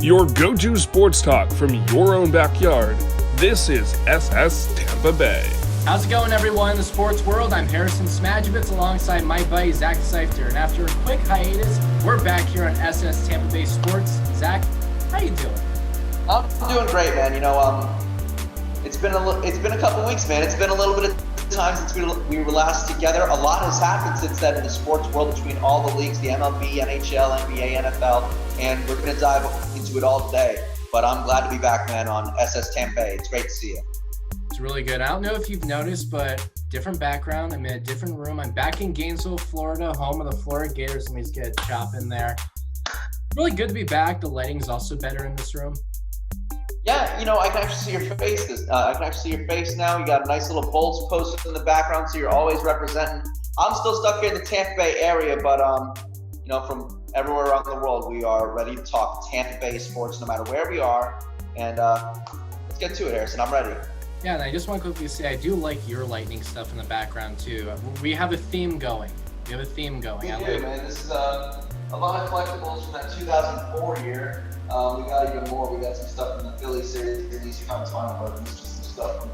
Your go-to sports talk from your own backyard. This is SS Tampa Bay. How's it going, everyone in the sports world? I'm Harrison Smadjevitz alongside my buddy Zach Seifter. And after a quick hiatus, we're back here on SS Tampa Bay Sports. Zach, how you doing? I'm doing great, man. You know, it's been a couple weeks, man. It's been a little bit of time since we were last together. A lot has happened since then in the sports world between all the leagues, the MLB, NHL, NBA, NFL, and we're going to dive into it all today. But I'm glad to be back, man, on SS Tampa Bay. It's great to see you. It's really good. I don't know if you've noticed, but different background. I'm in a different room. I'm back in Gainesville, Florida, home of the Florida Gators. Let me just get a chop in there. Really good to be back. The lighting's also better in this room. Yeah, you know, I can actually see your face. I can actually see your face now. You got a nice little Bolts poster in the background, so you're always representing. I'm still stuck here in the Tampa Bay area, but you know, from everywhere around the world, we are ready to talk Tampa Bay sports, no matter where we are. And let's get to it, Harrison. I'm ready. Yeah, and I just want to quickly say I do like your lightning stuff in the background too. We have a theme going. We do, man. This is a lot of collectibles from that 2004 year. We got even more. We got some stuff from the Philly series. These are kind of fun, but this is just some stuff from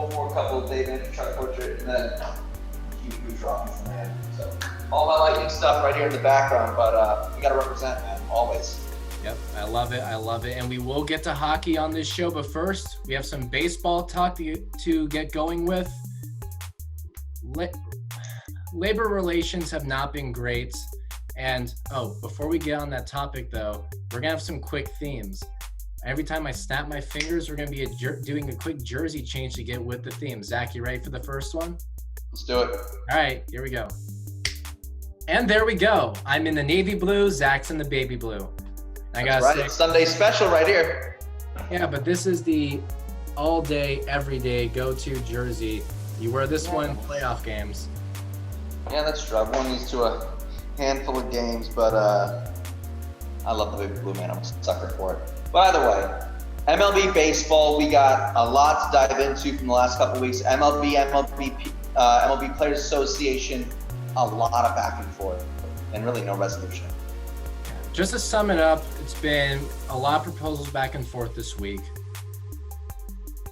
the 04 couple of David truck portrait, and then huge dropping from there. So all my lightning stuff right here in the background, but we got to represent, man, always. Yep, I love it. And we will get to hockey on this show, but first, we have some baseball talk to get going with. Labor relations have not been great. And, before we get on that topic, though, we're going to have some quick themes. Every time I snap my fingers, we're going to be doing a quick jersey change to get with the theme. Zach, you ready for the first one? Let's do it. All right, here we go. And there we go. I'm in the navy blue, Zach's in the baby blue. That's right. It's Sunday special right here. Yeah, but this is the all-day, everyday go-to jersey. You wear this one in playoff games. Yeah, that's true. I've worn these to a handful of games, but I love the baby blue, man. I'm a sucker for it. But either way, MLB baseball, we got a lot to dive into from the last couple of weeks. MLB Players Association, a lot of back and forth, and really no resolution. Just to sum it up, it's been a lot of proposals back and forth this week.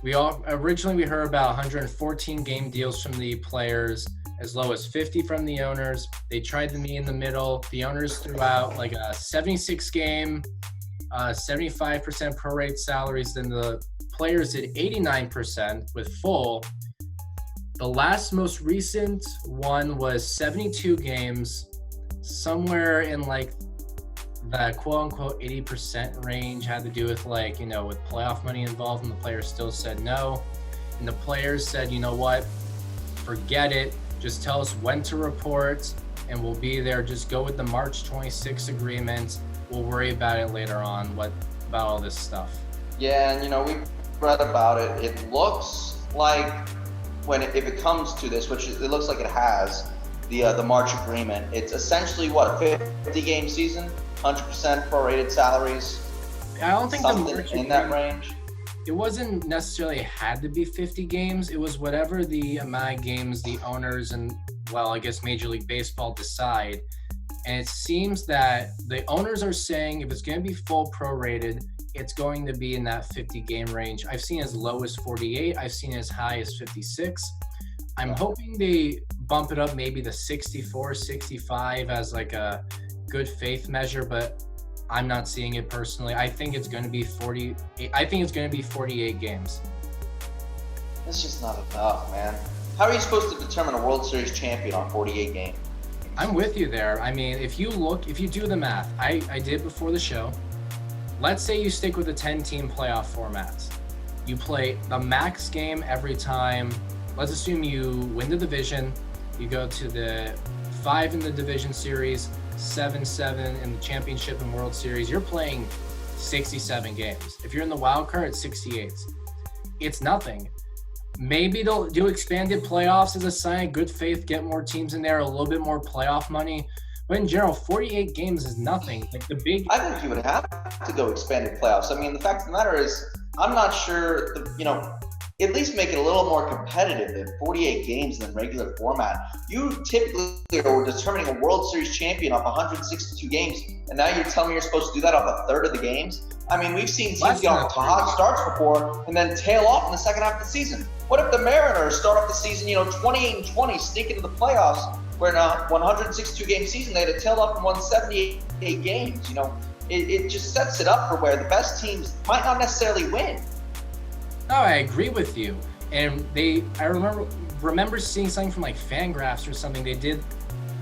Originally we heard about 114 game deals from the players, as low as 50 from the owners. They tried to meet in the middle. The owners threw out like a 76 game, 75% prorate salaries. Then the players did 89% with full. The most recent one was 72 games, somewhere in like the quote-unquote 80% range. Had to do with with playoff money involved, and the players still said no. And the players said, you know what, forget it. Just tell us when to report, and we'll be there. Just go with the March 26 agreement. We'll worry about it later on, about all this stuff. Yeah, and we read about it. It looks like if it comes to this, which it looks like it has, the March agreement, it's essentially a 50-game season, 100% prorated salaries. I don't think something in that range. It wasn't necessarily had to be 50 games. It was whatever the amount of games the owners and, I guess Major League Baseball decide. And it seems that the owners are saying if it's going to be full prorated, it's going to be in that 50-game range. I've seen as low as 48. I've seen as high as 56. I'm hoping they bump it up maybe to 64, 65 as like a good faith measure, but I'm not seeing it personally. I think it's going to be 40. I think it's going to be 48 games. That's just not enough, man. How are you supposed to determine a World Series champion on 48 games? I'm with you there. I mean, if you do the math, I did before the show. Let's say you stick with the 10-team playoff format. You play the max game every time. Let's assume you win the division. You go to the 5 in the division series, 7-7 in the championship and World Series. You're playing 67 games. If you're in the wild card, it's 68. It's nothing. Maybe they'll do expanded playoffs as a sign of good faith, get more teams in there, a little bit more playoff money. But in general, 48 games is nothing. I think you would have to go expanded playoffs. I mean, the fact of the matter is, I'm not sure, at least make it a little more competitive than 48 games in the regular format. You typically are determining a World Series champion off 162 games, and now you're telling me you're supposed to do that off a third of the games? I mean, we've seen teams Less get than off to a hot starts before and then tail off in the second half of the season. What if the Mariners start off the season, 28-20, sneak into the playoffs, where in a 162-game season they had tailed off and won 78 games? It just sets it up for where the best teams might not necessarily win. No, I agree with you. And I remember seeing something from like Fangraphs or something. They did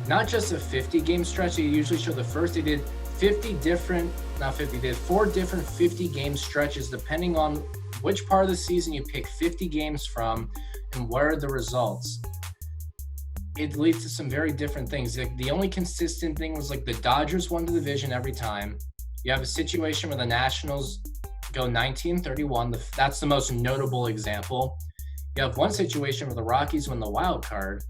not just a 50-game stretch. They usually show the first. They did 4 different 50-game stretches, depending on which part of the season you pick 50 games from and what are the results. It leads to some very different things. Like, the only consistent thing was like the Dodgers won the division every time. You have a situation where the Nationals go 19-31. That's the most notable example. You have one situation where the Rockies win the wild card.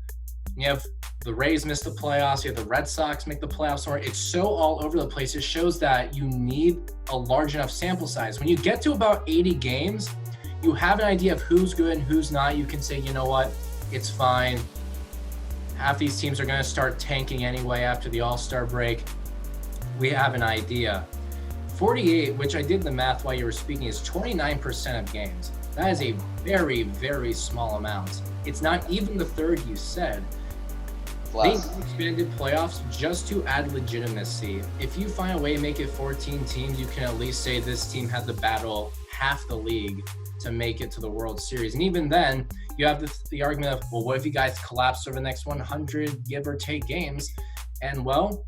You have the Rays miss the playoffs. You have the Red Sox make the playoffs. It's so all over the place. It shows that you need a large enough sample size. When you get to about 80 games, you have an idea of who's good and who's not. You can say, you know what, it's fine. Half these teams are going to start tanking anyway after the All-Star break. We have an idea. 48, which I did the math while you were speaking, is 29% of games. That is a very, very small amount. It's not even the third you said. They expanded playoffs just to add legitimacy. If you find a way to make it 14 teams, you can at least say this team had to battle half the league to make it to the World Series. And even then, you have the argument of, well, what if you guys collapse over the next 100, give or take games? And, well,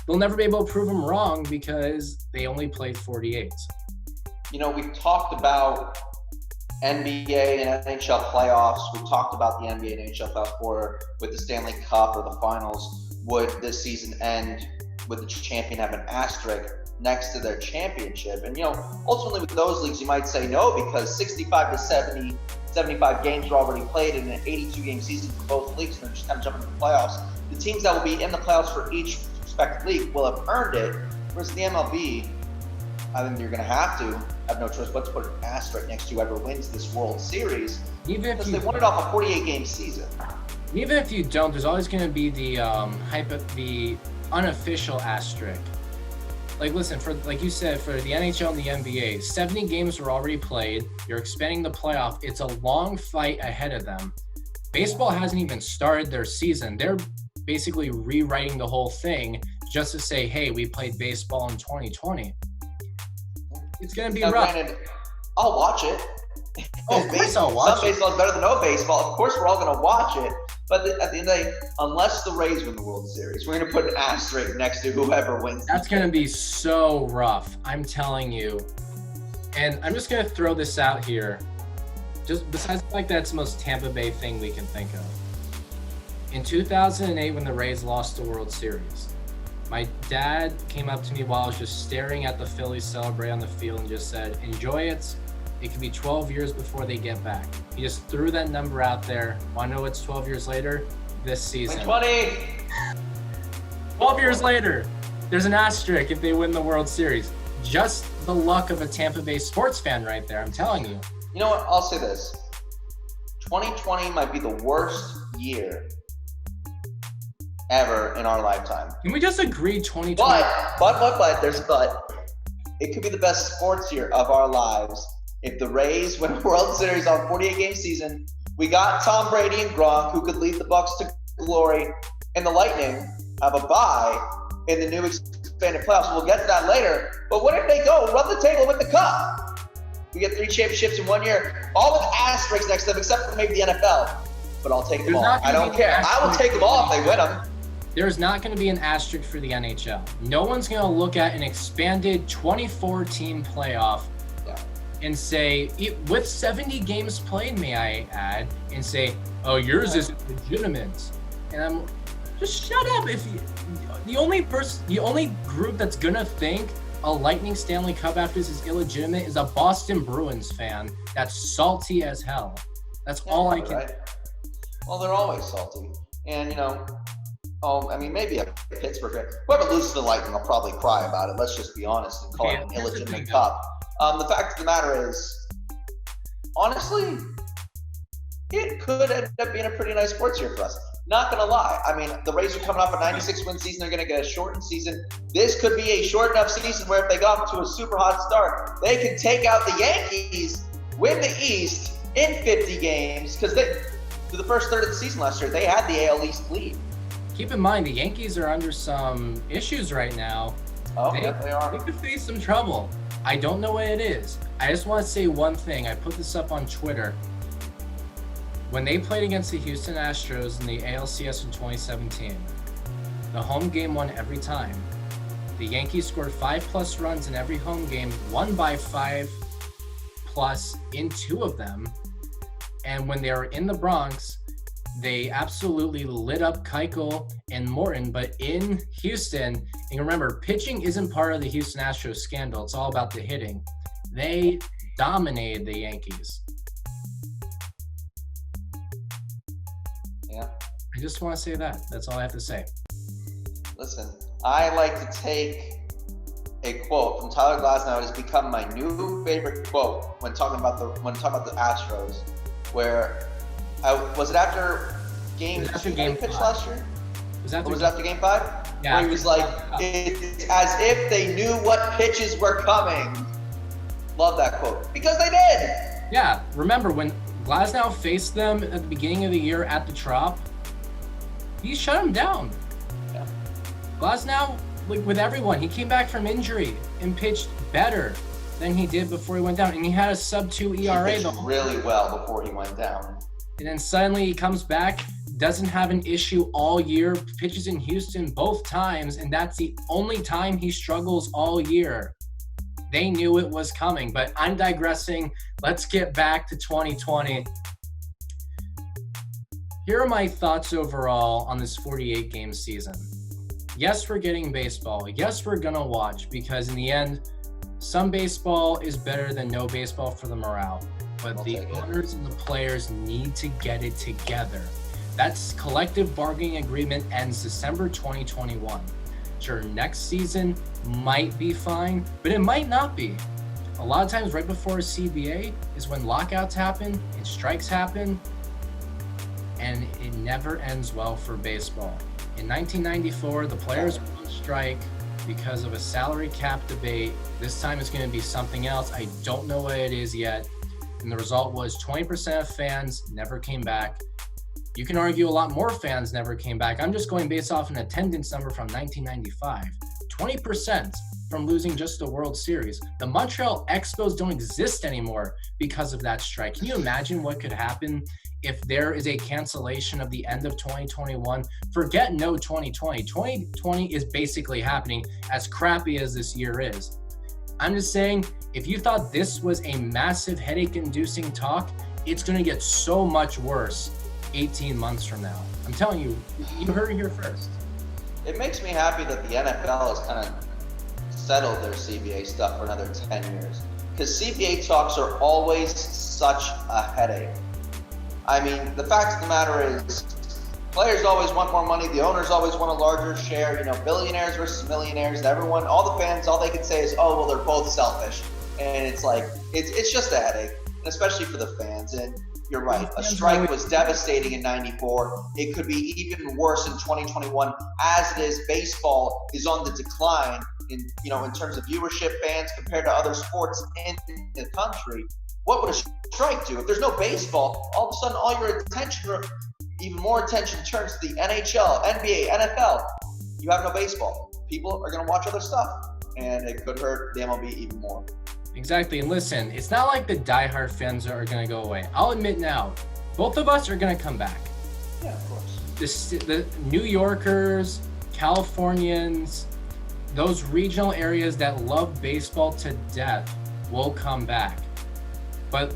they'll never be able to prove them wrong because they only played 48. We've talked about NBA and NHL playoffs. We've talked about the NBA and NHL playoffs with the Stanley Cup or the finals. Would this season end with the champion have an asterisk next to their championship? And, ultimately with those leagues, you might say no, because 65 to 70, 75 games are already played in an 82-game season for both leagues, and they're just kind of jumping to the playoffs. The teams that will be in the playoffs for each respective league will have earned it, whereas the MLB, I think you're going to have no choice but to put an asterisk next to whoever wins this World Series, because they won it off a 48-game season. Even if you don't, there's always going to be the unofficial asterisk. Like, listen, like you said, for the NHL and the NBA, 70 games were already played. You're expanding the playoff. It's a long fight ahead of them. Baseball hasn't even started their season. They're basically rewriting the whole thing just to say, hey, we played baseball in 2020. It's going to be rough. Granted, I'll watch it. Oh, of course I'll watch it. Some baseball is better than no baseball. Of course we're all going to watch it. But at the end of the day, unless the Rays win the World Series, we're going to put an asterisk next to whoever wins. That's going to be so rough. I'm telling you. And I'm just going to throw this out here. Just besides the fact that's the most Tampa Bay thing we can think of. In 2008, when the Rays lost the World Series, my dad came up to me while I was just staring at the Phillies celebrate on the field and just said, enjoy it. It could be 12 years before they get back. He just threw that number out there. Want to know what's 12 years later? This season. 20. 12 years later, there's an asterisk if they win the World Series. Just the luck of a Tampa Bay sports fan right there, I'm telling you. You know what? I'll say this. 2020 might be the worst year ever in our lifetime. Can we just agree 2020? But, there's a but. It could be the best sports year of our lives if the Rays win a World Series on a 48-game season. We got Tom Brady and Gronk, who could lead the Bucs to glory, and the Lightning have a bye in the new expanded playoffs. We'll get to that later. But what if they go run the table with the Cup? We get 3 championships in 1 year, all with asterisks next to them, except for maybe the NFL. But I'll take them all. I don't care. I will take them all if they win them. There's not going to be an asterisk for the NHL. No one's going to look at an expanded 24-team playoff and say, with 70 games played, may I add, and say, oh, yours is legitimate. And I'm just shut up. If you, the only group that's going to think a Lightning Stanley Cup after this is illegitimate is a Boston Bruins fan that's salty as hell. That's all I can. Right. Well, they're always salty. And, maybe a Pittsburgh fan. Whoever loses to the Lightning will probably cry about it. Let's just be honest and call it an illegitimate cup. The fact of the matter is, honestly, it could end up being a pretty nice sports year for us. Not going to lie. I mean, the Rays are coming off a 96-win season. They're going to get a shortened season. This could be a short enough season where if they got off to a super hot start, they can take out the Yankees, win the East in 50 games, because through the first third of the season last year, they had the AL East lead. Keep in mind, the Yankees are under some issues right now. Oh, yeah, they are. They could face some trouble. I don't know what it is. I just want to say one thing. I put this up on Twitter. When they played against the Houston Astros in the ALCS in 2017, the home game won every time. The Yankees scored 5+ runs in every home game, won by 5+ in 2 of them. And when they were in the Bronx, they absolutely lit up Keuchel and Morton. But in Houston, and remember, pitching isn't part of the Houston Astros scandal. It's all about the hitting. They dominated the Yankees. Yeah. I just want to say that. That's all I have to say. Listen, I like to take a quote from Tyler Glasnow. It has become my new favorite quote when talking about the Astros. Where was it after game 2 they pitched last year? Was it after game 5? Yeah. Where he was like, it's as if they knew what pitches were coming. Love that quote because they did. Yeah. Remember when Glasnow faced them at the beginning of the year at the Trop, he shut him down. Yeah. Glasnow, like with everyone, he came back from injury and pitched better than he did before he went down. And he had a sub-2 ERA. He pitched really well before he went down. And then suddenly he comes back, doesn't have an issue all year, pitches in Houston both times, and that's the only time he struggles all year. They knew it was coming, but I'm digressing. Let's get back to 2020. Here are my thoughts overall on this 48-game season. Yes, we're getting baseball. Yes, we're going to watch because in the end, some baseball is better than no baseball for the morale. But the owners and the players need to get it together. That collective bargaining agreement ends December 2021. Sure, next season might be fine, but it might not be. A lot of times right before a CBA is when lockouts happen and strikes happen, and it never ends well for baseball. In 1994, the players went on strike because of a salary cap debate. This time it's going to be something else. I don't know what it is yet. And the result was 20% of fans never came back. You can argue a lot more fans never came back. I'm just going based off an attendance number from 1995. 20% from losing just the World Series. The Montreal Expos don't exist anymore because of that strike. Can you imagine what could happen if there is a cancellation of the end of 2021? Forget no 2020. 2020 is basically happening, as crappy as this year is. I'm just saying, if you thought this was a massive headache-inducing talk, it's going to get so much worse 18 months from now. I'm telling you, you heard it here first. It makes me happy that the NFL has kind of settled their CBA stuff for another 10 years. Because CBA talks are always such a headache. I mean, the fact of the matter is, players always want more money. The owners always want a larger share. You know, billionaires versus millionaires. Everyone, all the fans, all they can say is, "Oh, well, they're both selfish." And it's like, it's just a headache, and especially for the fans. And you're right, a strike was devastating in '94. It could be even worse in 2021. As it is, baseball is on the decline in terms of viewership, fans compared to other sports in the country. What would a strike do? If there's no baseball, all of a sudden all your attention, or even more attention, turns to the NHL, NBA, NFL. You have no baseball. People are going to watch other stuff, and it could hurt the MLB even more. Exactly. And listen, it's not like the diehard fans are going to go away. I'll admit now, both of us are going to come back. Yeah, of course. The New Yorkers, Californians, those regional areas that love baseball to death will come back. But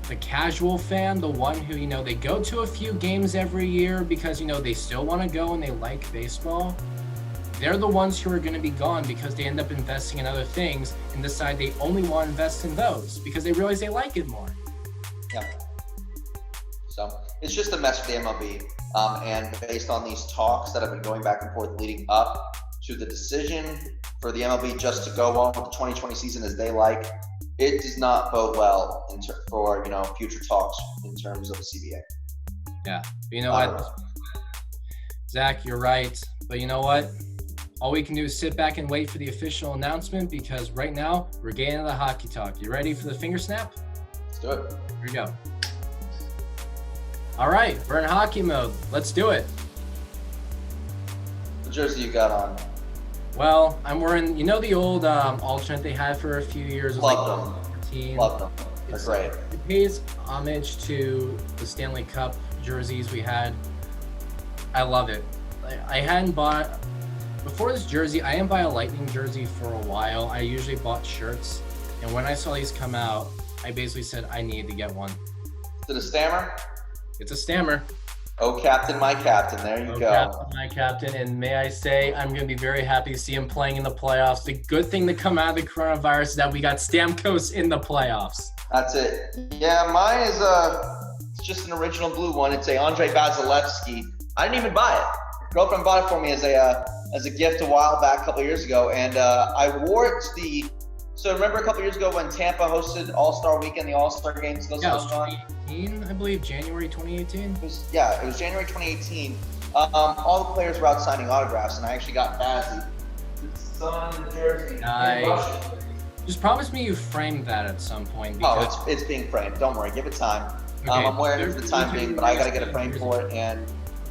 the casual fan, the one who, they go to a few games every year because, they still want to go and they like baseball, they're the ones who are going to be gone because they end up investing in other things and decide they only want to invest in those because they realize they like it more. Yeah. So it's just a mess for the MLB. And based on these talks that have been going back and forth leading up to the decision for the MLB just to go on with the 2020 season as they like, it does not bode well for future talks in terms of the CBA. Yeah, you know what? Zach, you're right. But you know what? All we can do is sit back and wait for the official announcement because right now we're getting into the hockey talk. You ready for the finger snap? Let's do it. Here we go. All right, we're in hockey mode. Let's do it. What jersey you got on? Well, I'm wearing, the old alternate they had for a few years. Love them. 14. Love them. They're great. It pays homage to the Stanley Cup jerseys we had. I love it. I hadn't bought, before this jersey, I didn't buy a Lightning jersey for a while. I usually bought shirts. And when I saw these come out, I basically said I needed to get one. Is it a stammer? It's a stammer. Oh, Captain, my Captain. There you go. Captain, my Captain. And may I say, I'm going to be very happy to see him playing in the playoffs. The good thing to come out of the coronavirus is that we got Stamkos in the playoffs. That's it. Yeah, mine is it's just an original blue one. It's a Andre Vasilevsky. I didn't even buy it. Girlfriend bought it for me as a gift a while back, a couple of years ago, and I wore it to the. So remember a couple of years ago when Tampa hosted All-Star Weekend, the All-Star Games? Yeah, it was 2018, I believe, January 2018. It was January 2018. All the players were out signing autographs, and I actually got Bazzi. It's on the jersey. Nice. Just promise me you framed that at some point. Oh, it's being framed. Don't worry. Give it time. Okay. I'm wearing it for the time being, but I got to get a frame for it, and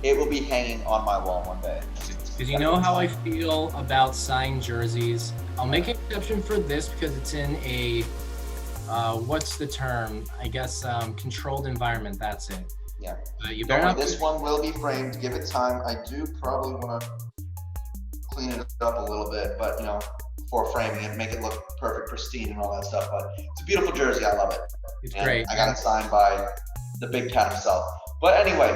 it will be hanging on my wall one day. Because you know how I feel about signed jerseys. I'll make an exception for this because it's in a, what's the term? I guess controlled environment. That's it. Yeah. You Don't better worry, not. this one will be framed. Give it time. I do probably want to clean it up a little bit, but before framing it, make it look perfect, pristine, and all that stuff. But it's a beautiful jersey. I love it. It's And great. I got it signed by the big cat himself. But anyway,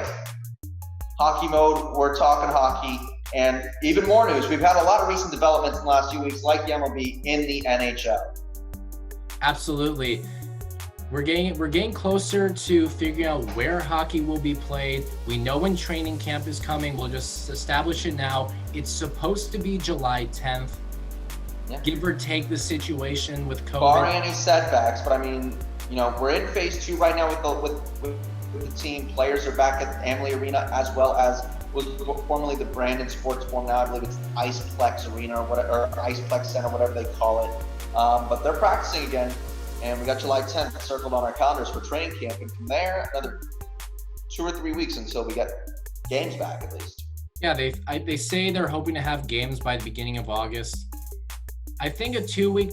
hockey mode. We're talking hockey. And even more news, we've had a lot of recent developments in the last few weeks, like the MLB in the NHL. Absolutely. We're getting closer to figuring out where hockey will be played. We know when training camp is coming. We'll just establish it now. It's supposed to be July 10th. Yeah. Give or take the situation with COVID. Barring any setbacks, but I mean, we're in phase 2 right now with the team. Players are back at Amalie Arena as well as was formerly the Brandon Sports Forum. Now I believe it's Iceplex Arena or Iceplex Center, whatever they call it. But they're practicing again, and we got July 10th circled on our calendars for training camp. And from there, another 2 or 3 weeks until we get games back at least. Yeah, they say they're hoping to have games by the beginning of August. I think a 2-week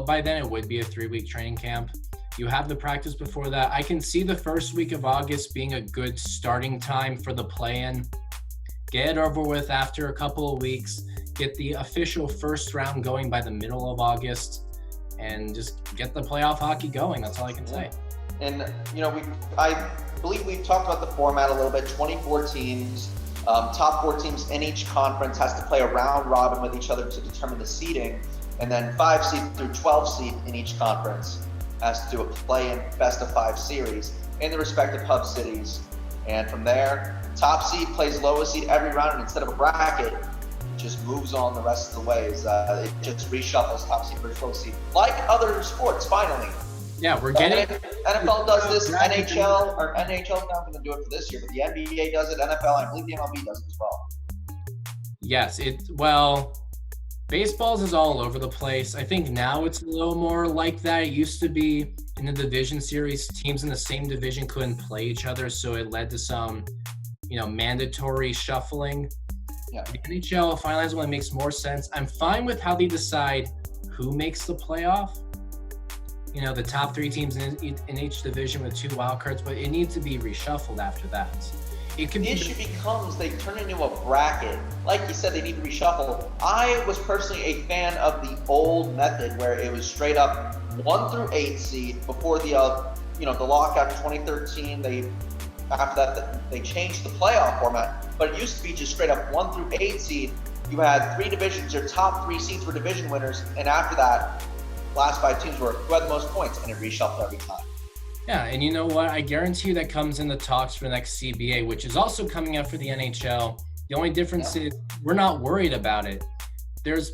by then it would be a 3-week training camp. You have the practice before that. I can see the first week of August being a good starting time for the play-in. Get it over with after a couple of weeks. Get the official first round going by the middle of August. And just get the playoff hockey going. That's all I can say. And, I believe we've talked about the format a little bit. 24 teams. Top 4 teams in each conference has to play a round robin with each other to determine the seeding. And then 5 seed through 12 seed in each conference has to do a play-in best-of-5 series in the respective hub cities. And from there, top seed plays lowest seed every round, and instead of a bracket, it just moves on the rest of the ways. It just reshuffles top seed versus low seed, like other sports, finally. Yeah, we're getting... NFL does this, NHL's not going to do it for this year, but the NBA does it, NFL, I believe the MLB does it as well. Yes, Baseballs is all over the place. I think now it's a little more like that. It used to be in the division series, teams in the same division couldn't play each other, so it led to some, mandatory shuffling. Yeah. The NHL finally has one that makes more sense. I'm fine with how they decide who makes the playoff. The top 3 teams in each division with 2 wildcards, but it needs to be reshuffled after that. The issue becomes they turn into a bracket. Like you said, they need to reshuffle. I was personally a fan of the old method where it was straight up 1 through 8 seed before the the lockout in 2013. After that they changed the playoff format, but it used to be just straight up 1 through 8 seed. You had 3 divisions. Your top 3 seeds were division winners, and after that, last 5 teams were who had the most points, and it reshuffled every time. Yeah, and you know what? I guarantee you that comes in the talks for the next CBA, which is also coming up for the NHL. The only difference is we're not worried about it. There's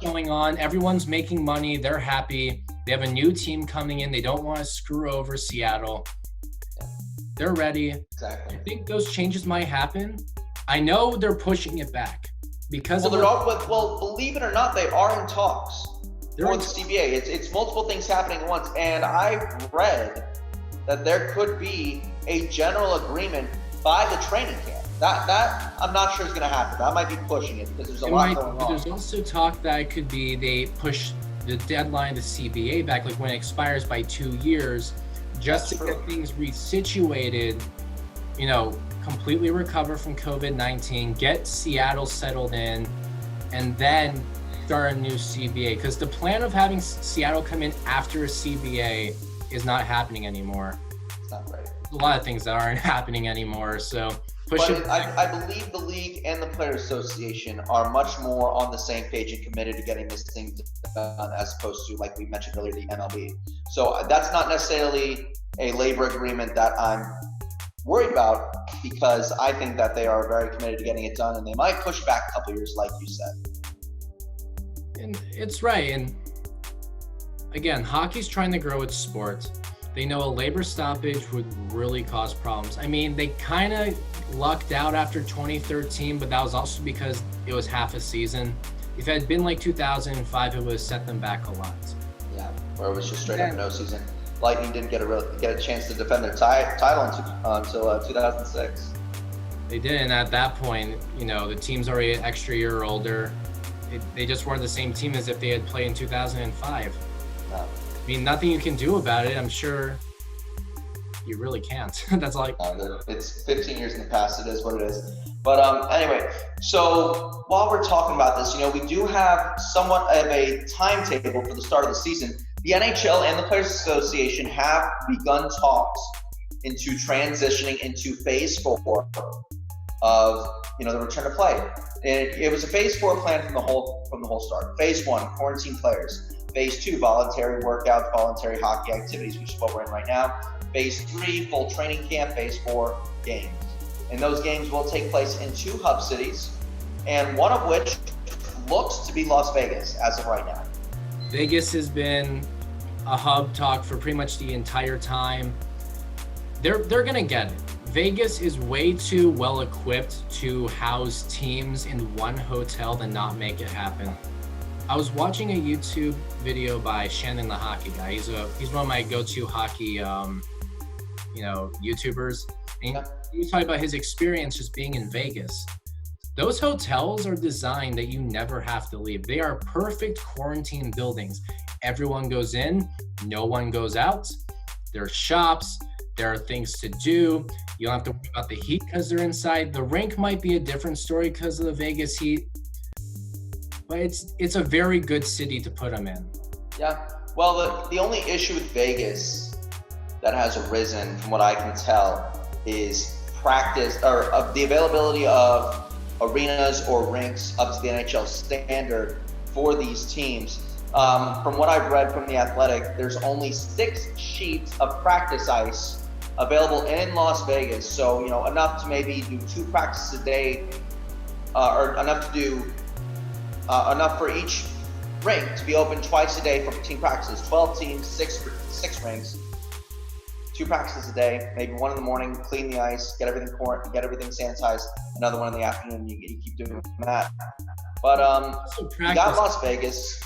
going on. Everyone's making money. They're happy. They have a new team coming in. They don't want to screw over Seattle. They're ready. Exactly. I think those changes might happen, I know they're pushing it back because well, believe it or not, they are in talks for the CBA. It's multiple things happening at once, and I've read that there could be a general agreement by the training camp. That I'm not sure is going to happen. That might be pushing it because there's a lot going on. But there's also talk that it could be they push the deadline to CBA back, like when it expires by 2 years, just to get things resituated, completely recover from COVID-19, get Seattle settled in, and then start a new CBA. Because the plan of having Seattle come in after a CBA is not happening anymore. It's not right. A lot of things that aren't happening anymore. So I believe the league and the Players Association are much more on the same page and committed to getting this thing done as opposed to, like we mentioned earlier, the MLB. So that's not necessarily a labor agreement that I'm worried about, because I think that they are very committed to getting it done, and they might push back a couple years, like you said. And it's right. And again, hockey's trying to grow its sport. They know a labor stoppage would really cause problems. I mean, they kind of lucked out after 2013, but that was also because it was half a season. If it had been like 2005, it would have set them back a lot. Yeah, where it was just straight up no season. Lightning didn't get a chance to defend their title until 2006. They did, and at that point, the team's already an extra year older. They just weren't the same team as if they had played in 2005. No. I mean, nothing you can do about it. I'm sure you really can't. That's like it's 15 years in the past. It is what it is. But anyway, so while we're talking about this, we do have somewhat of a timetable for the start of the season. The NHL and the Players Association have begun talks into transitioning into Phase 4 of the return to play. And it was a Phase 4 plan from the whole start. Phase 1, quarantine players. Phase 2, voluntary workouts, voluntary hockey activities, which is what we're in right now. Phase 3, full training camp. Phase 4, games. And those games will take place in 2 hub cities, and one of which looks to be Las Vegas as of right now. Vegas has been a hub talk for pretty much the entire time. They're gonna get it. Vegas is way too well equipped to house teams in one hotel to not make it happen. I was watching a YouTube video by Shannon the Hockey Guy. He's one of my go-to hockey YouTubers. And he was talking about his experience just being in Vegas. Those hotels are designed that you never have to leave. They are perfect quarantine buildings. Everyone goes in, no one goes out. There are shops, there are things to do. You don't have to worry about the heat because they're inside. The rink might be a different story because of the Vegas heat, but it's a very good city to put them in. Yeah, well, the only issue with Vegas that has arisen, from what I can tell, is practice or of the availability of arenas or rinks up to the NHL standard for these teams. From what I've read from The Athletic, there's only 6 sheets of practice ice available in Las Vegas. So, enough to maybe do 2 practices a day, or enough to do enough for each rink to be open twice a day for team practices. 12 teams, 6 rinks. 2 practices a day, maybe 1 in the morning, clean the ice, get everything sanitized, another 1 in the afternoon, you keep doing that. But you got Las Vegas,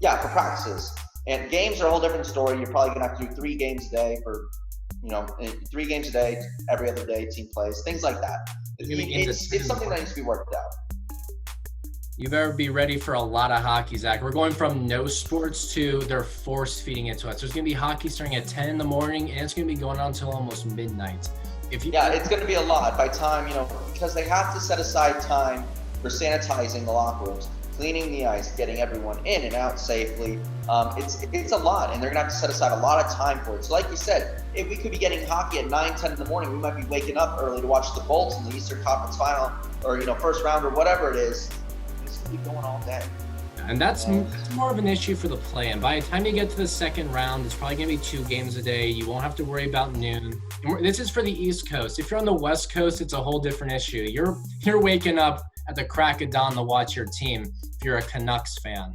for practices. And games are a whole different story. You're probably gonna have to do 3 games a day for, 3 games a day, every other day, team plays, things like that. It's something that needs to be worked out. You better be ready for a lot of hockey, Zach. We're going from no sports to they're force feeding it to us. There's going to be hockey starting at 10 in the morning, and it's going to be going on until almost midnight. It's going to be a lot by time, because they have to set aside time for sanitizing the locker rooms, cleaning the ice, getting everyone in and out safely. It's a lot, and they're going to have to set aside a lot of time for it. So like you said, if we could be getting hockey at 9, 10 in the morning, we might be waking up early to watch the Bolts in the Eastern Conference Final or, first round or whatever it is. Going all day. And that's more of an issue for the play-in. By the time you get to the second round, it's probably going to be 2 games a day. You won't have to worry about noon. And this is for the East Coast. If you're on the West Coast, it's a whole different issue. You're waking up at the crack of dawn to watch your team if you're a Canucks fan.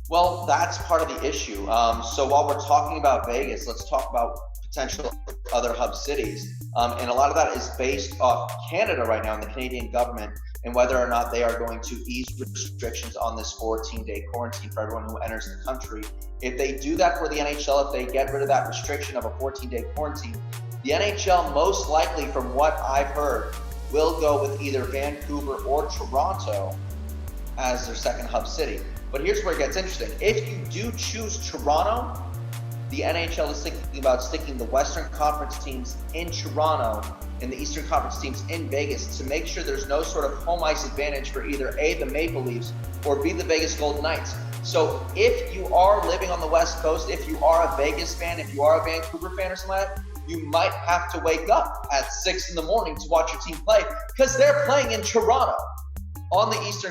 Well, that's part of the issue. So while we're talking about Vegas, let's talk about potential other hub cities. And a lot of that is based off Canada right now and the Canadian government and whether or not they are going to ease restrictions on this 14-day quarantine for everyone who enters the country. If they do that for the NHL, if they get rid of that restriction of a 14-day quarantine, the NHL most likely, from what I've heard, will go with either Vancouver or Toronto as their second hub city. But here's where it gets interesting. If you do choose Toronto, the NHL is thinking about sticking the Western Conference teams in Toronto and the Eastern Conference teams in Vegas to make sure there's no sort of home ice advantage for either A, the Maple Leafs, or B, the Vegas Golden Knights. So if you are living on the West Coast, if you are a Vegas fan, if you are a Vancouver fan or something like that, you might have to wake up at 6 a.m. to watch your team play because they're playing in Toronto on the East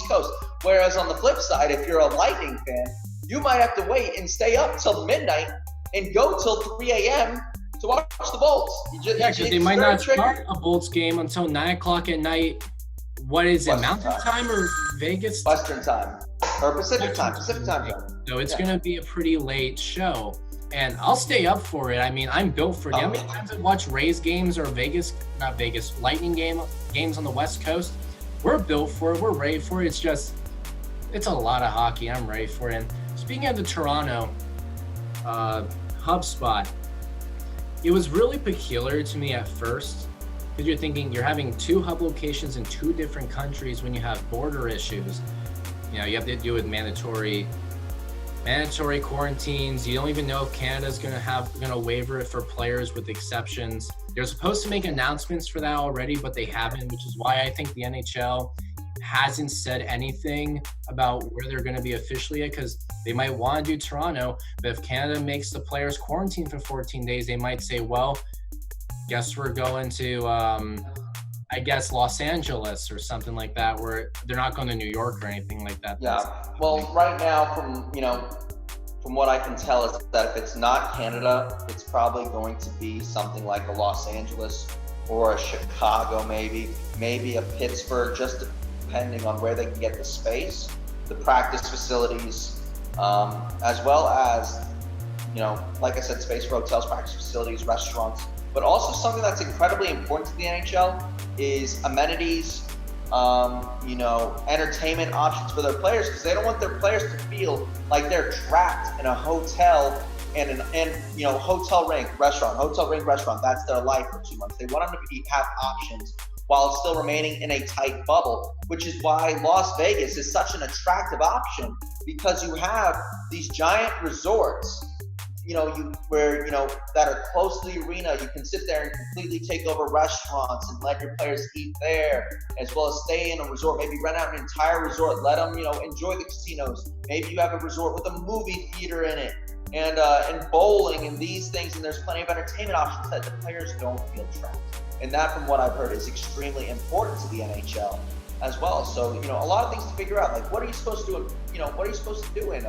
Coast. Whereas on the flip side, if you're a Lightning fan, you might have to wait and stay up till midnight and go till 3 a.m. to watch the Bolts. Because they might not start a Bolts game until 9 o'clock at night. What is it, Mountain time or Vegas? Western time or Pacific time. Pacific time zone. So it's going to be a pretty late show. And I'll stay up for it. I mean, I'm built for it. How many times I watch Rays games or Lightning games on the West Coast? We're built for it. We're ready for it. It's a lot of hockey. I'm ready for it. And speaking of the Toronto hub spot, it was really peculiar to me at first because you're thinking you're having 2 hub locations in 2 different countries when you have border issues. You know, you have to deal with mandatory quarantines. You don't even know if Canada's going to waiver it for players with exceptions. They're supposed to make announcements for that already, but they haven't, which is why I think the NHL hasn't said anything about where they're going to be officially at, because they might want to do Toronto, but if Canada makes the players quarantine for 14 days, they might say, well, guess we're going to, Los Angeles or something like that, where they're not going to New York or anything like that. Yeah. Well, right now, from what I can tell, is that if it's not Canada, it's probably going to be something like a Los Angeles or a Chicago, maybe a Pittsburgh, just depending on where they can get the space, the practice facilities, as well as, like I said, space for hotels, practice facilities, restaurants. But also something that's incredibly important to the NHL is amenities, entertainment options for their players, because they don't want their players to feel like they're trapped in a hotel and hotel ring restaurant. That's their life for 2 months. They want them to have options while still remaining in a tight bubble, which is why Las Vegas is such an attractive option, because you have these giant resorts, that are close to the arena. You can sit there and completely take over restaurants and let your players eat there, as well as stay in a resort, maybe rent out an entire resort, let them, enjoy the casinos. Maybe you have a resort with a movie theater in it and bowling and these things, and there's plenty of entertainment options that the players don't feel trapped. And that, from what I've heard, is extremely important to the NHL as well. So, a lot of things to figure out, like what are you supposed to do in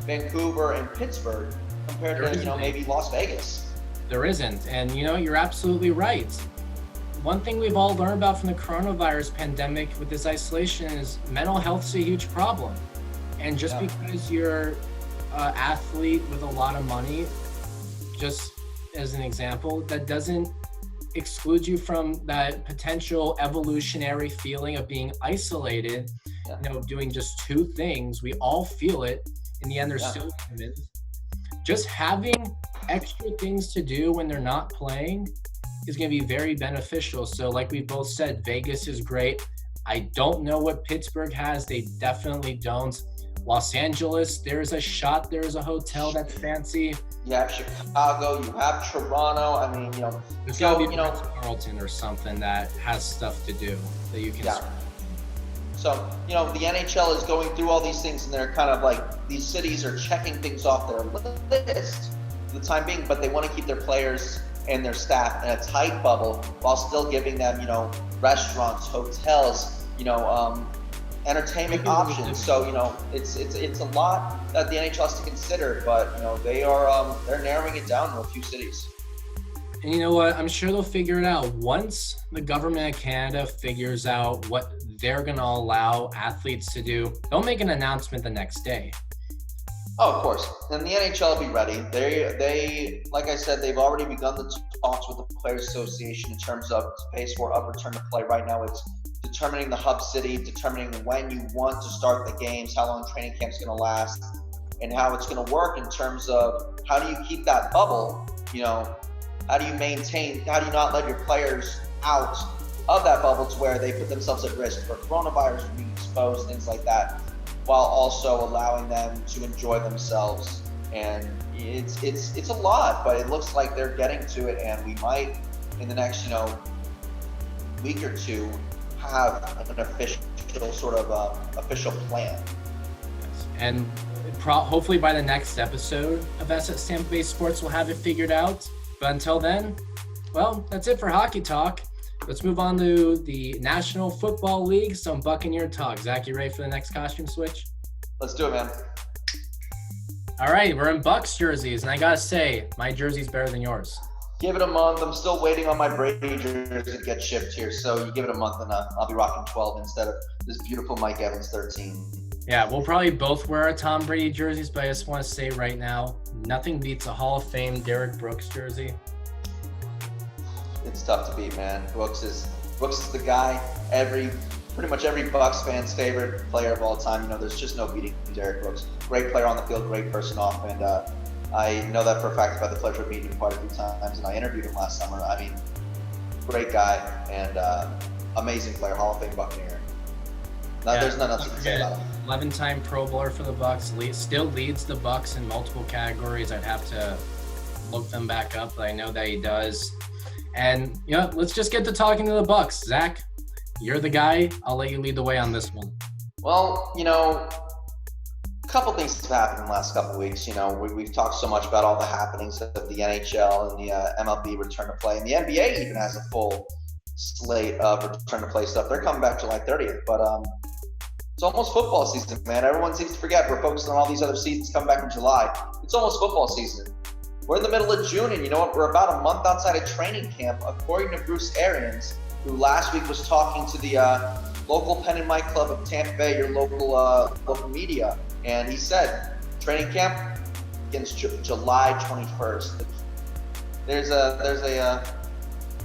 Vancouver and Pittsburgh compared to, maybe Las Vegas. There isn't. And, you're absolutely right. One thing we've all learned about from the coronavirus pandemic with this isolation is mental health is a huge problem. And just because you're an athlete with a lot of money, just as an example, that doesn't exclude you from that potential evolutionary feeling of being isolated, doing just 2 things. We all feel it. In the end, they're still humans. Just having extra things to do when they're not playing is going to be very beneficial. So like we both said, Vegas is great. I don't know what Pittsburgh has. They definitely don't. Los Angeles, there's a hotel that's fancy. You have Chicago, you have Toronto. I mean, there's got to be Carlton or something that has stuff to do that you can. Yeah. So, the NHL is going through all these things, and they're kind of like, these cities are checking things off their list for the time being, but they want to keep their players and their staff in a tight bubble while still giving them, restaurants, hotels, entertainment options. So, it's a lot that the NHL has to consider, but, they're narrowing it down to a few cities. And you know what? I'm sure they'll figure it out. Once the government of Canada figures out what they're going to allow athletes to do, they'll make an announcement the next day. Oh, of course. And the NHL will be ready. They, like I said, they've already begun the talks with the Players Association in terms of space for a return to play. Right now, it's determining the hub city, determining when you want to start the games, how long training camp's going to last, and how it's going to work in terms of how do you keep that bubble, how do you not let your players out of that bubble to where they put themselves at risk for coronavirus, being exposed, things like that, while also allowing them to enjoy themselves. And it's a lot, but it looks like they're getting to it, and we might in the next week or two have an official plan. And hopefully by the next episode of SS Tampa Bay Sports, we'll have it figured out. But until then, well, that's it for Hockey Talk. Let's move on to the National Football League, some Buccaneer talk. Zach, you ready for the next costume switch? Let's do it, man. All right, we're in Bucs jerseys, and I gotta say, my jersey's better than yours. Give it a month. I'm still waiting on my Brady jersey to get shipped here, so you give it a month, and I'll be rocking 12 instead of this beautiful Mike Evans 13. Yeah, we'll probably both wear our Tom Brady jerseys, but I just want to say right now, nothing beats a Hall of Fame Derek Brooks jersey. It's tough to beat, man. Brooks is the guy. Pretty much every Bucs fan's favorite player of all time. There's just no beating Derek Brooks. Great player on the field, great person off, and I know that for a fact. I've had the pleasure of meeting him quite a few times, and I interviewed him last summer. I mean, great guy and amazing player, Hall of Fame Buccaneer. There's nothing else to say about him. 11-time Pro Bowler for the Bucs. Still leads the Bucs in multiple categories. I'd have to look them back up, but I know that he does. And let's just get to talking to the Bucs. Zach, you're the guy. I'll let you lead the way on this one. Well, a couple things have happened in the last couple of weeks. We've talked so much about all the happenings of the NHL and the MLB return to play, and the NBA even has a full slate of return to play stuff. They're coming back July 30th, but it's almost football season, man. Everyone seems to forget we're focused on all these other seasons coming back in July. It's almost football season. We're in the middle of June, and you know what? We're about a month outside of training camp, according to Bruce Arians, who last week was talking to the local pen and mic club of Tampa Bay, your local media, and he said training camp begins July 21st. There's a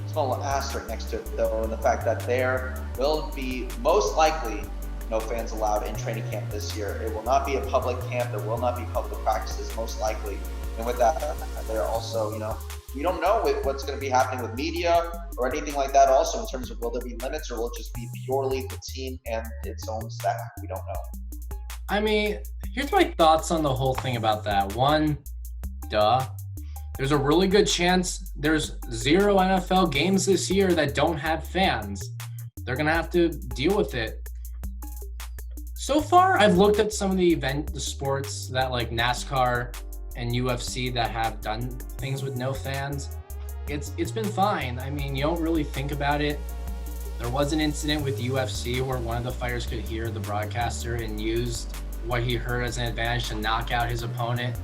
small asterisk next to it, though, in the fact that there will be most likely no fans allowed in training camp this year. It will not be a public camp. There will not be public practices, most likely. And with that, there also, we don't know what's going to be happening with media or anything like that also in terms of will there be limits or will it just be purely the team and its own staff? We don't know. I mean, here's my thoughts on the whole thing about that. One, there's a really good chance there's 0 NFL games this year that don't have fans. They're going to have to deal with it. So far, I've looked at some of the sports that like NASCAR and UFC that have done things with no fans. It's been fine. I mean, you don't really think about it. There was an incident with UFC where one of the fighters could hear the broadcaster and used what he heard as an advantage to knock out his opponent.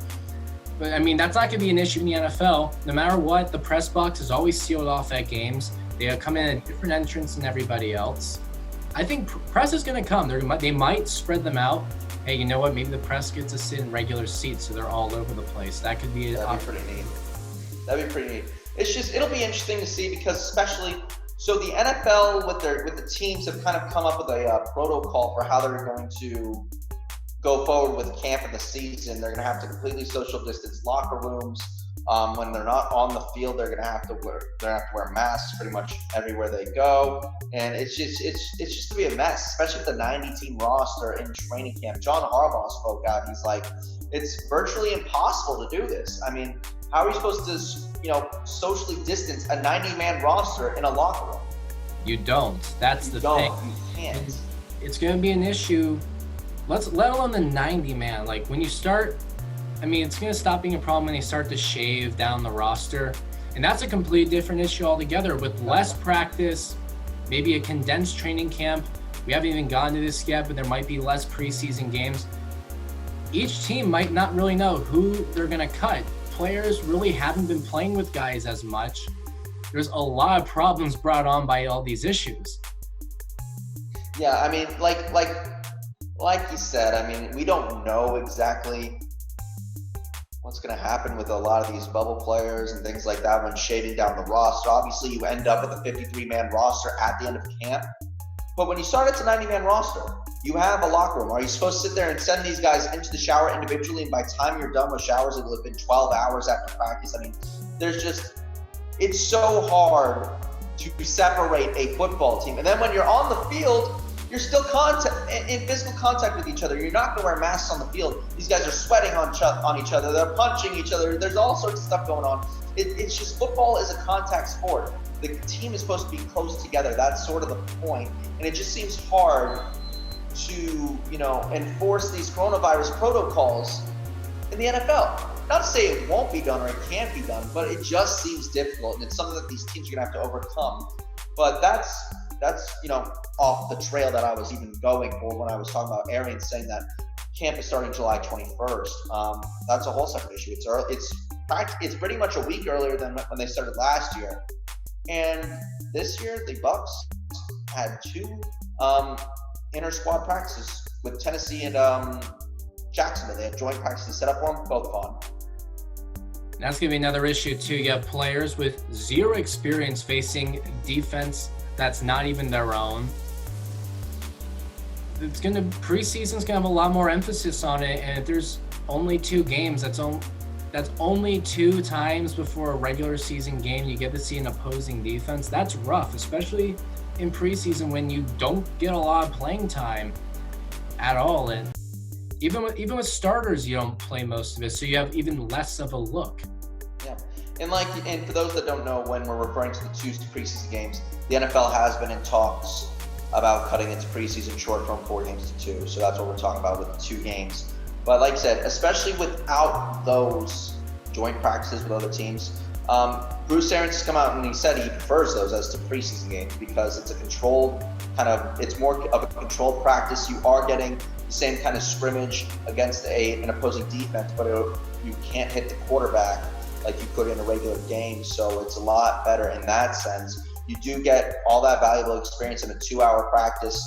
But I mean, that's not going to be an issue in the NFL. No matter what, the press box is always sealed off at games. They come in at a different entrance than everybody else. I think press is going to come. They might spread them out. Hey, you know what? Maybe the press gets to sit in regular seats, so they're all over the place. That could be That'd be pretty neat. It's just it'll be interesting to see because especially so the NFL with the teams have kind of come up with a protocol for how they're going to go forward with camp in the season. They're going to have to completely social distance locker rooms. When they're not on the field, they're going to have to wear masks pretty much everywhere they go, and it's just to be a mess, especially with the 90-team roster in training camp. John Harbaugh spoke out. He's like, it's virtually impossible to do this. I mean, how are we supposed to socially distance a 90-man roster in a locker room? You don't. That's the thing. You can't. It's going to be an issue. Let alone the 90-man. Like when you start. I mean, it's going to stop being a problem when they start to shave down the roster. And that's a completely different issue altogether with less practice, maybe a condensed training camp. We haven't even gotten to this yet, but there might be less preseason games. Each team might not really know who they're going to cut. Players really haven't been playing with guys as much. There's a lot of problems brought on by all these issues. Yeah, I mean, like you said, I mean, we don't know exactly what's going to happen with a lot of these bubble players and things like that when shading down the roster. Obviously, you end up with a 53-man roster at the end of camp. But when you start, it's a 90-man roster. You have a locker room. Are you supposed to sit there and send these guys into the shower individually, and by the time you're done with showers, it will have been 12 hours after practice? I mean, it's so hard to separate a football team. And then when you're on the field, you're still in physical contact with each other. You're not going to wear masks on the field. These guys are sweating on each other. They're punching each other. There's all sorts of stuff going on. It's just, football is a contact sport. The team is supposed to be close together. That's sort of the point. And it just seems hard to, enforce these coronavirus protocols in the NFL. Not to say it won't be done or it can't be done, but it just seems difficult, and it's something that these teams are going to have to overcome. But that's off the trail that I was even going for when I was talking about Arian saying that camp is starting July 21st. That's a whole separate issue. It's pretty much a week earlier than when they started last year. And this year, the Bucs had 2 inter-squad practices with Tennessee and Jacksonville. They had joint practices set up for them, both fun. That's going to be another issue, too. You have players with 0 experience facing defense that's not even their own. Preseason's going to have a lot more emphasis on it, and if there's only 2 games, that's only 2 times before a regular season game you get to see an opposing defense. That's rough, especially in preseason when you don't get a lot of playing time at all. And even with starters, you don't play most of it, so you have even less of a look. Yeah, and for those that don't know, when we're referring to the 2 preseason games, the NFL has been in talks about cutting its preseason short from 4 games to 2. So that's what we're talking about with the 2 games. But like I said, especially without those joint practices with other teams, Bruce Arians has come out and he said he prefers those as to preseason games because it's a controlled it's more of a controlled practice. You are getting the same kind of scrimmage against an opposing defense, but you can't hit the quarterback like you could in a regular game. So it's a lot better in that sense. You do get all that valuable experience in a 2-hour practice,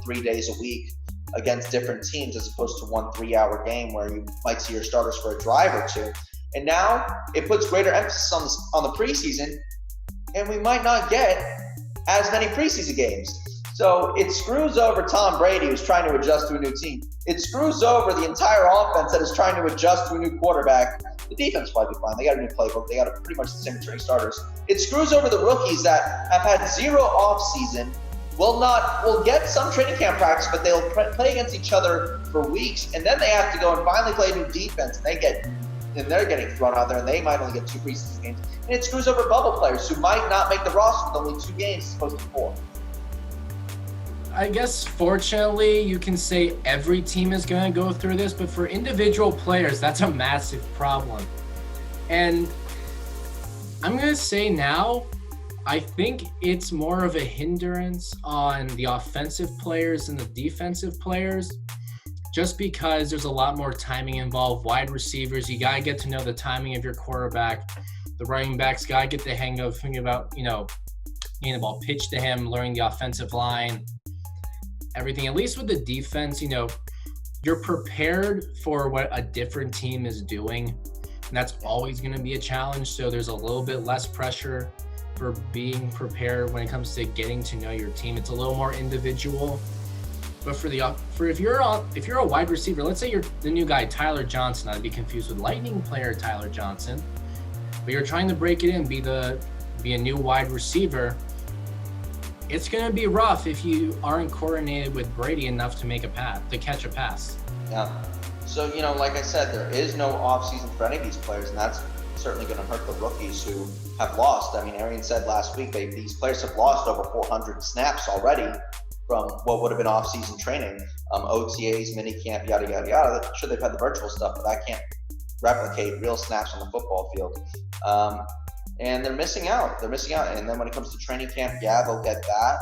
3 days a week against different teams, as opposed to 1 3-hour game where you might see your starters for a drive or 2. And now it puts greater emphasis on the preseason, and we might not get as many preseason games. So it screws over Tom Brady, who's trying to adjust to a new team. It screws over the entire offense that is trying to adjust to a new quarterback. The defense will probably be fine. They got a new playbook. They got pretty much the same returning starters. It screws over the rookies that have had 0 off-season, will get some training camp practice, but they'll play against each other for weeks, and then they have to go and finally play a new defense, and they're getting thrown out there, and they might only get 2 preseason games. And it screws over bubble players who might not make the roster with only 2 games as opposed to 4. I guess, fortunately, you can say every team is going to go through this, but for individual players, that's a massive problem. And I'm going to say now, I think it's more of a hindrance on the offensive players than the defensive players, just because there's a lot more timing involved. Wide receivers, you got to get to know the timing of your quarterback. The running backs got to get the hang of thinking about, getting the ball pitched to him, learning the offensive line, everything. At least with the defense, you're prepared for what a different team is doing, and that's always going to be a challenge. So there's a little bit less pressure for being prepared when it comes to getting to know your team. It's a little more individual. But if you're a wide receiver, let's say you're the new guy, Tyler Johnson. I'd be confused with Lightning player Tyler Johnson, but you're trying to break it in, be a new wide receiver. It's going to be rough if you aren't coordinated with Brady enough to catch a pass. Yeah. So, like I said, there is no offseason for any of these players, and that's certainly going to hurt the rookies who have lost. I mean, Arian said last week these players have lost over 400 snaps already from what would have been off-season training, OTAs, minicamp, yada, yada, yada. Sure, they've had the virtual stuff, but that can't replicate real snaps on the football field. And they're missing out. And then when it comes to training camp, yeah, they'll get that,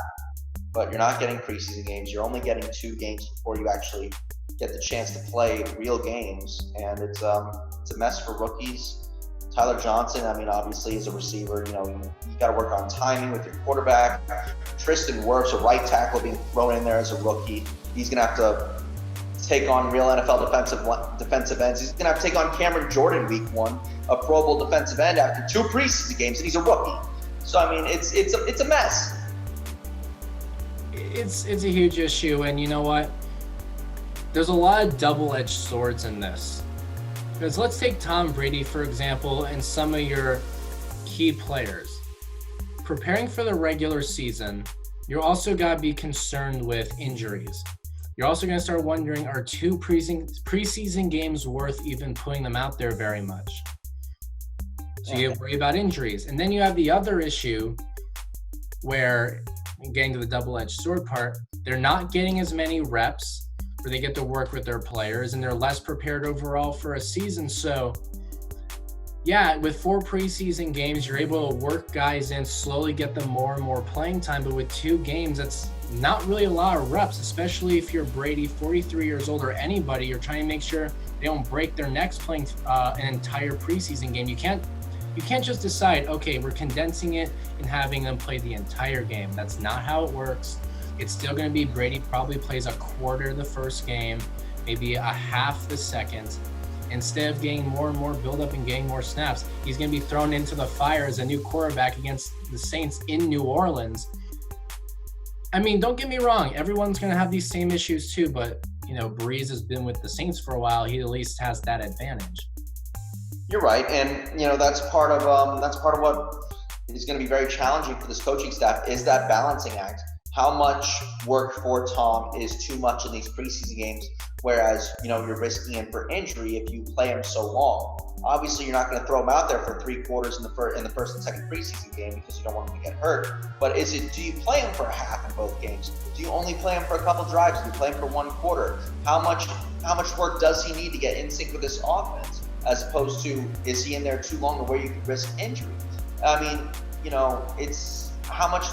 but you're not getting preseason games. You're only getting 2 games before you actually get the chance to play real games. And it's a mess for rookies. Tyler Johnson, obviously as a receiver, you got to work on timing with your quarterback. Tristan Wirfs, a right tackle, being thrown in there as a rookie. He's going to have to take on real NFL defensive ends. He's going to have to take on Cameron Jordan week 1, a Pro Bowl defensive end after 2 preseason games, and he's a rookie. So, I mean, it's a mess. It's a huge issue, and you know what? There's a lot of double-edged swords in this. Because let's take Tom Brady, for example, and some of your key players. Preparing for the regular season, you're also got to be concerned with injuries. You're also going to start wondering, are 2 preseason games worth even putting them out there very much? So you worry about injuries. And then you have the other issue where, getting to the double-edged sword part, they're not getting as many reps where they get to work with their players, and they're less prepared overall for a season. So yeah, with 4 preseason games, you're able to work guys in, slowly get them more and more playing time. But with 2 games, that's not really a lot of reps, especially if you're Brady, 43 years old, or anybody. You're trying to make sure they don't break their necks playing an entire preseason game. You can't just decide, okay, we're condensing it and having them play the entire game. That's not how it works. It's still going to be Brady probably plays a quarter of the first game, maybe a half the second. Instead of getting more and more build-up and getting more snaps, he's going to be thrown into the fire as a new quarterback against the Saints in New Orleans. I mean, don't get me wrong. Everyone's going to have these same issues too, but, you know, Breeze has been with the Saints for a while. He at least has that advantage. You're right, and, you know, that's part of what is going to be very challenging for this coaching staff, is that balancing act. How much work for Tom is too much in these preseason games, whereas, you know, you're risking him for injury if you play him so long. Obviously, you're not going to throw him out there for 3 quarters in the first and second preseason game because you don't want him to get hurt. But do you play him for a half in both games? Do you only play him for a couple drives? Do you play him for 1 quarter? How much work does he need to get in sync with this offense? As opposed to, is he in there too long to where you could risk injury? I mean, you know, it's how much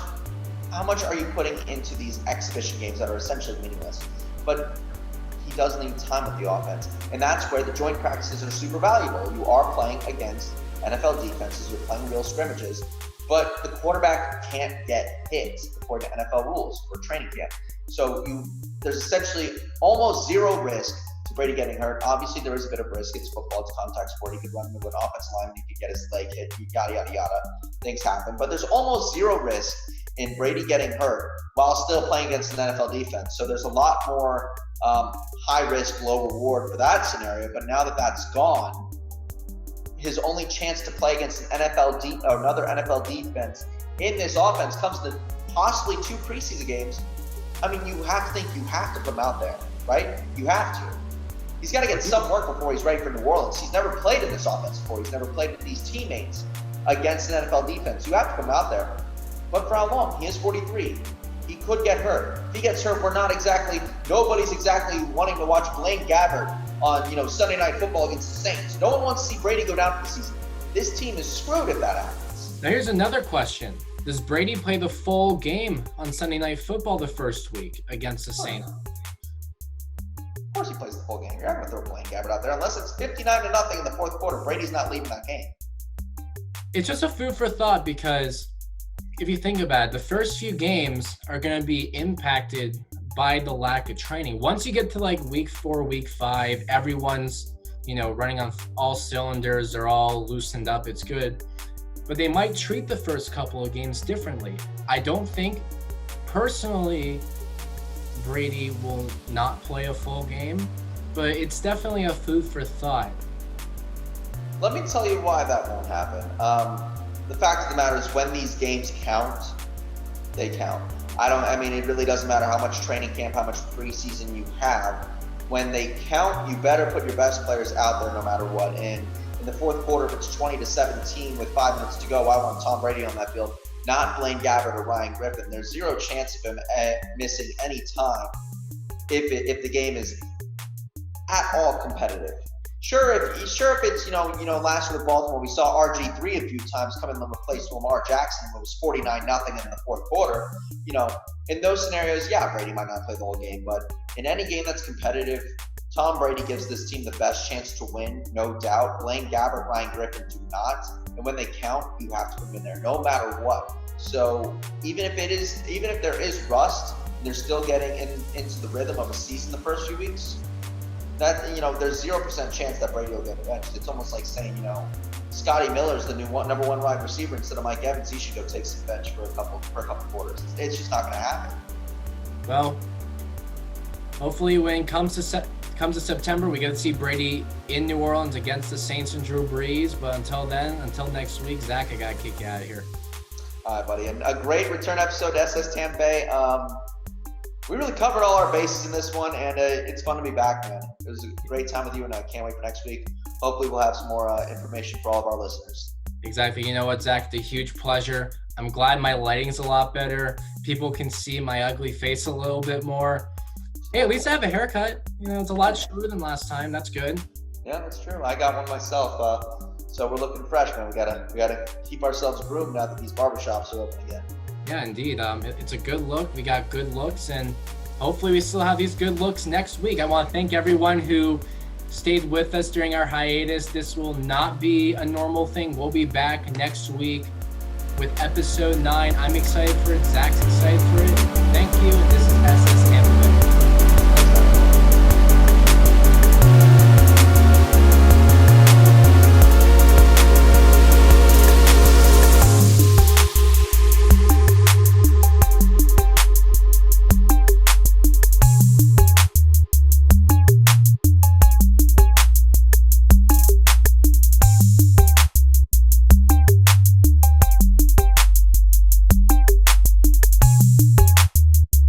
are you putting into these exhibition games that are essentially meaningless? But he does need time with the offense. And that's where the joint practices are super valuable. You are playing against NFL defenses. You're playing real scrimmages. But the quarterback can't get hit according to NFL rules for training camp. So there's essentially almost 0 risk to Brady getting hurt. Obviously, there is a bit of risk. It's football. It's contact sport. He could run into an offensive lineman. He could get his leg hit. Yada, yada, yada. Things happen. But there's almost 0 risk in Brady getting hurt while still playing against an NFL defense. So there's a lot more high risk, low reward for that scenario. But now that that's gone, his only chance to play against another NFL defense in this offense comes to possibly 2 preseason games. I mean, you have to put him out there, right? You have to. He's got to get some work before he's ready for New Orleans. He's never played in this offense before. He's never played with these teammates against an NFL defense. You have to put him out there. But for how long? He is 43. He could get hurt. If he gets hurt, nobody's exactly wanting to watch Blaine Gabbert on, Sunday Night Football against the Saints. No one wants to see Brady go down for the season. This team is screwed if that happens. Now here's another question. Does Brady play the full game on Sunday Night Football the first week against the Saints? Of course he plays the full game. You're not going to throw Blaine Gabbert out there unless it's 59-0 in the fourth quarter. Brady's not leaving that game. It's just a food for thought because if you think about it, the first few games are going to be impacted by the lack of training. Once you get to like week 4, week 5, everyone's, running on all cylinders. They're all loosened up. It's good. But they might treat the first couple of games differently. I don't think, personally, Brady will not play a full game, but it's definitely a food for thought. Let me tell you why that won't happen. The fact of the matter is when these games count, they count. It really doesn't matter how much training camp, how much preseason you have. When they count, you better put your best players out there no matter what. And in the fourth quarter, if it's 20-17 with 5 minutes to go, I want Tom Brady on that field, not Blaine Gabbert or Ryan Griffin. There's 0 chance of him missing any time if the game is at all competitive. Sure, if it's last year with Baltimore, we saw RG3 a few times come in and replace Lamar Jackson when it was 49-0 in the fourth quarter. In those scenarios, yeah, Brady might not play the whole game, but in any game that's competitive, Tom Brady gives this team the best chance to win, no doubt. Blaine Gabbert, Ryan Griffin do not, and when they count, you have to put them in there, no matter what. So even if there is rust, they're still getting into the rhythm of a season the first few weeks. that, there's 0% chance that Brady will get benched. It's almost like saying, Scotty Miller's the number one wide receiver instead of Mike Evans. He should go take some bench for a couple quarters. It's just not going to happen. Well, hopefully when it comes to September, we get to see Brady in New Orleans against the Saints and Drew Brees. But until next week, Zach, I got to kick you out of here. All right, buddy. And a great return episode to SS Tampa. We really covered all our bases in this one, and it's fun to be back, man. It was a great time with you, and I can't wait for next week. Hopefully we'll have some more information for all of our listeners. Exactly. You know what, Zach? It's a huge pleasure. I'm glad my lighting's a lot better. People can see my ugly face a little bit more. Hey, at least I have a haircut. It's a lot shorter than last time. That's good. Yeah, that's true. I got one myself. So we're looking fresh, man. We gotta keep ourselves groomed now that these barbershops are open again. Yeah, indeed. It's a good look. We got good looks, and hopefully we still have these good looks next week. I want to thank everyone who stayed with us during our hiatus. This will not be a normal thing. We'll be back next week with episode 9. I'm excited for it. Zach's excited for it. Thank you.